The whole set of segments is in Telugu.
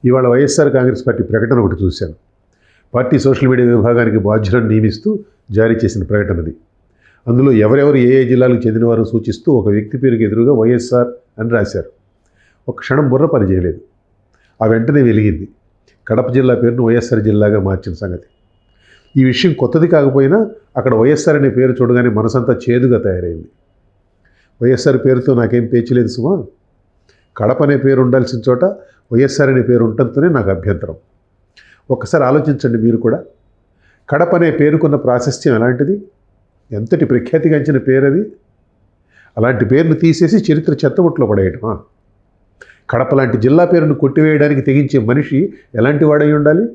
ఇవాళ వైఎస్ఆర్ కాంగ్రెస్ పార్టీ ప్రకటన ఒకటి చూశాను. పార్టీ సోషల్ మీడియా విభాగానికి బాధ్యులను నియమిస్తూ జారీ చేసిన ప్రకటనది. అందులో ఎవరెవరు ఏ ఏ జిల్లాలకు చెందినవారో సూచిస్తూ ఒక వ్యక్తి పేరుకి ఎదురుగా వైఎస్ఆర్ అని రాశారు. ఒక క్షణం బుర్ర పని చేయలేదు. ఆ వెంటనే వెలిగింది కడప జిల్లా పేరును వైఎస్ఆర్ జిల్లాగా మార్చిన సంగతి. ఈ విషయం కొత్తది కాకపోయినా అక్కడ వైఎస్ఆర్ అనే పేరు చూడగానే మనసంతా చేదుగా తయారైంది. వైఎస్ఆర్ పేరుతో నాకేం పేచలేదు సుమా. కడప అనే పేరు ఉండాల్సిన చోట వైఎస్ఆర్ అనే పేరు ఉండటంతోనే నాకు అభ్యంతరం. ఒక్కసారి ఆలోచించండి మీరు కూడా. కడప అనే పేరుకున్న ప్రాశస్త్యం ఎలాంటిది, ఎంతటి ప్రఖ్యాతిగాంచిన పేరు అది. అలాంటి పేరును తీసేసి చరిత్ర చెత్తబుట్లో పడేయటమా? కడప లాంటి జిల్లా పేరును కొట్టివేయడానికి తెగించే మనిషి ఎలాంటి వాడై ఉండాలి?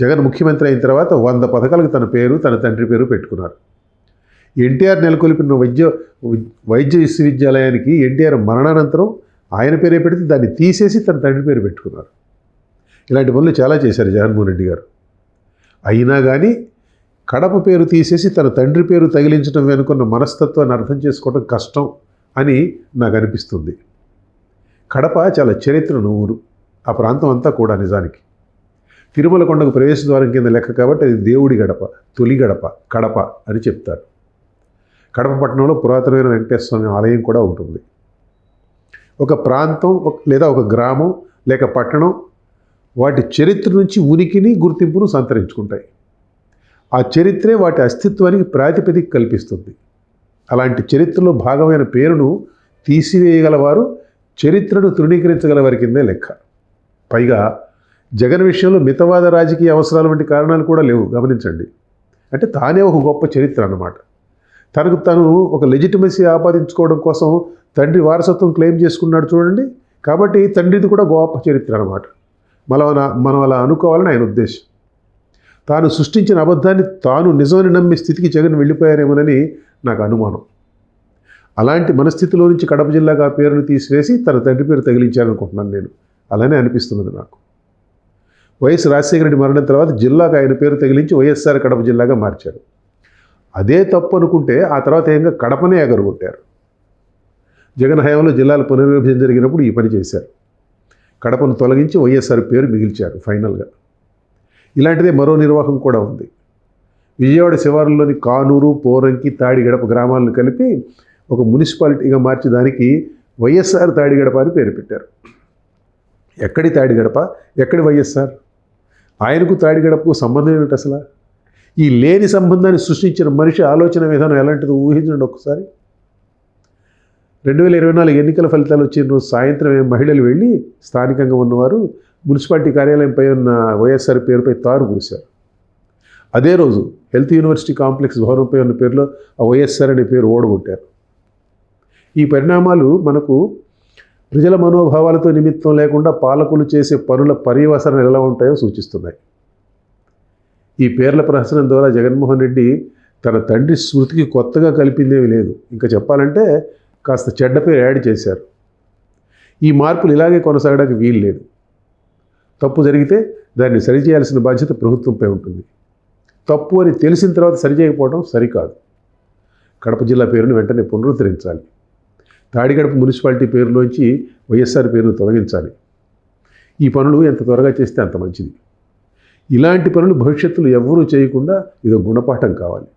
జగన్ ముఖ్యమంత్రి అయిన తర్వాత 100 పథకాలకు తన పేరు తన తండ్రి పేరు పెట్టుకున్నారు. ఎన్టీఆర్ నెలకొల్పిన వైద్య విశ్వవిద్యాలయానికి ఎన్టీఆర్ మరణానంతరం ఆయన పేరే పెడితే దాన్ని తీసేసి తన తండ్రి పేరు పెట్టుకున్నారు. ఇలాంటి పనులు చాలా చేశారు జగన్మోహన్ రెడ్డి గారు. అయినా కానీ కడప పేరు తీసేసి తన తండ్రి పేరు తగిలించడం వెనుకున్న మనస్తత్వాన్ని అర్థం చేసుకోవడం కష్టం అని నాకు అనిపిస్తుంది. కడప చాలా చరిత్రను ఊరు. ఆ ప్రాంతం అంతా కూడా నిజానికి తిరుమల కొండకు ప్రవేశద్వారం కింద లెక్క కాబట్టి అది దేవుడి గడప, తొలి గడప, కడప అని చెప్తారు. కడప పట్టణంలో పురాతనమైన వెంకటేశ్వర స్వామి ఆలయం కూడా ఉంటుంది. ఒక ప్రాంతం లేదా ఒక గ్రామం లేక పట్టణం వాటి చరిత్ర నుంచి ఉనికిని గుర్తింపును సంతరించుకుంటాయి. ఆ చరిత్రే వాటి అస్తిత్వానికి ప్రాతిపదిక కల్పిస్తుంది. అలాంటి చరిత్రలో భాగమైన పేరును తీసివేయగలవారు చరిత్రను తృణీకరించగల వారి కిందే లెక్క. పైగా జగన్ విషయంలో మితవాద రాజకీయ అవసరాల వంటి కారణాలు కూడా లేవు. గమనించండి. అంటే తానే ఒక గొప్ప చరిత్ర అన్నమాట. తనకు తను ఒక లెజిటిమసీ ఆపాదించుకోవడం కోసం తండ్రి వారసత్వం క్లెయిమ్ చేసుకున్నాడు చూడండి. కాబట్టి తండ్రిది కూడా గొప్ప చరిత్ర అన్నమాట. మనం అలా అనుకోవాలని ఆయన ఉద్దేశం. తాను సృష్టించిన అబద్ధాన్ని తాను నిజమని నమ్మే స్థితికి జగన్ వెళ్ళిపోయారేమోనని నాకు అనుమానం. అలాంటి మనస్థితిలో నుంచి కడప జిల్లాకు ఆ పేరును తీసివేసి తన తండ్రి పేరు తగిలించారనుకుంటున్నాను నేను. అలానే అనిపిస్తున్నది నాకు. వైఎస్ రాజశేఖర రెడ్డి మరణం తర్వాత జిల్లాకు ఆయన పేరు తగిలించి వైఎస్ఆర్ కడప జిల్లాగా మార్చారు. అదే తప్పు అనుకుంటే ఆ తర్వాత ఏంగా కడపనే ఎగరగొట్టారు. జగన్ హయాంలో జిల్లాల పునర్విభజన జరిగినప్పుడు ఈ పని చేశారు. కడపను తొలగించి వైఎస్ఆర్ పేరు మిగిల్చారు ఫైనల్గా. ఇలాంటిదే మరో నిర్వాహం కూడా ఉంది. విజయవాడ శివారులోని కానూరు, పోరంకి, తాడిగడప గ్రామాలను కలిపి ఒక మున్సిపాలిటీగా మార్చి దానికి వైఎస్ఆర్ తాడిగడప అని పేరు పెట్టారు. ఎక్కడి తాడిగడప, ఎక్కడి వైఎస్ఆర్? ఆయనకు తాడిగడపకు సంబంధం ఏమిటి అసలు? ఈ లేని సంబంధాన్ని సృష్టించిన మనిషి ఆలోచన విధానం ఎలాంటిదో ఊహించండి ఒకసారి. 2024 ఎన్నికల ఫలితాలు వచ్చిన రోజు సాయంత్రం మహిళలు వెళ్ళి స్థానికంగా ఉన్నవారు మున్సిపాలిటీ కార్యాలయంపై ఉన్న వైఎస్ఆర్ పేరుపై తారు పూశారు. అదే రోజు హెల్త్ యూనివర్సిటీ కాంప్లెక్స్ భవనంపై ఉన్న పేరులో ఆ వైఎస్ఆర్ అనే పేరు ఓడగొట్టారు. ఈ పరిణామాలు మనకు ప్రజల మనోభావాలతో నిమిత్తం లేకుండా పాలకులు చేసే పనుల పర్యవసనాలు ఎలా ఉంటాయో సూచిస్తున్నాయి. ఈ పేర్ల ప్రహసనం ద్వారా జగన్మోహన్ రెడ్డి తన తండ్రి స్మృతికి కొత్తగా కలిపిందేమీ లేదు. ఇంకా చెప్పాలంటే కాస్త చెడ్డ పేరు యాడ్ చేశారు. ఈ మార్పులు ఇలాగే కొనసాగడానికి వీలు లేదు. తప్పు జరిగితే దాన్ని సరిచేయాల్సిన బాధ్యత ప్రభుత్వంపై ఉంటుంది. తప్పు అని తెలిసిన తర్వాత సరిచేయకపోవడం సరికాదు. కడప జిల్లా పేరును వెంటనే పునరుద్ధరించాలి. తాడిగడప మున్సిపాలిటీ పేరులోంచి వైఎస్ఆర్ పేరును తొలగించాలి. ఈ పనులు ఎంత త్వరగా చేస్తే అంత మంచిది. ఇలాంటి పనులు భవిష్యత్తులో ఎవ్వరూ చేయకుండా ఇదో గుణపాఠం కావాలి.